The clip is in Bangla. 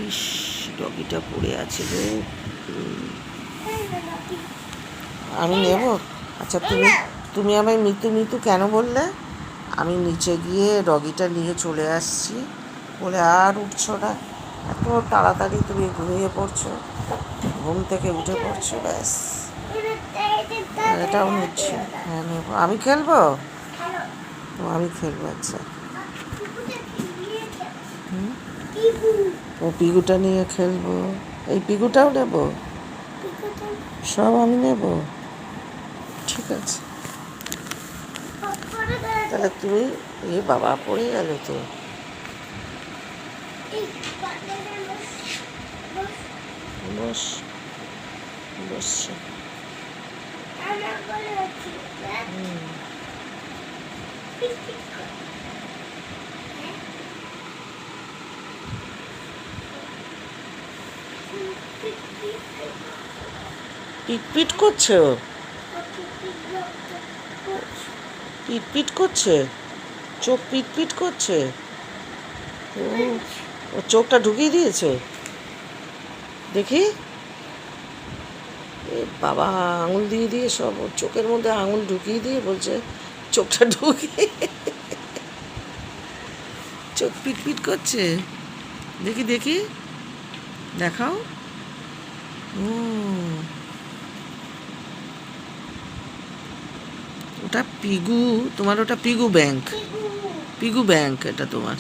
ইস, ডগিটা পড়ে আছে রে। আমি নেব। আচ্ছা, তুমি তুমি আমায় মিতু মিতু কেন বললে? আমি নিচে গিয়ে ডগিটা নিয়ে চলে আসছি বলে আর উঠছো না। এত তাড়াতাড়ি তুমি ঘুমিয়ে পড়ছো, ঘুম থেকে উঠে পড়ছো, ব্যাস। এটাও নিচ্ছি। হ্যাঁ, নেবো। আমি খেলবো। আমি খেলবো। আচ্ছা। ও পিগুটা নিয়ে খেলবো। এই পিগুটাও নেব। সব আমি নেব। ঠিক আছে। তাহলে তুমি, এ বাবা পড়ে গেল তো। বস, বসছে। পিট করছে ও, পিট করছে, চোখ পিট করছে। ও চোখটা ঢুকিয়ে দিয়েছে, দেখি। এ বাবা, আঙুল দিয়ে দিয়ে সব ওর চোখের মধ্যে আঙুল ঢুকিয়ে দিয়ে বলছে চোখটা ঢুকিয়ে। চোখ পিট করছে, দেখি দেখি, দেখাও। ও, ওটা পিগু, তোমার ওটা পিগু ব্যাংক, পিগু ব্যাংক এটা তোমার।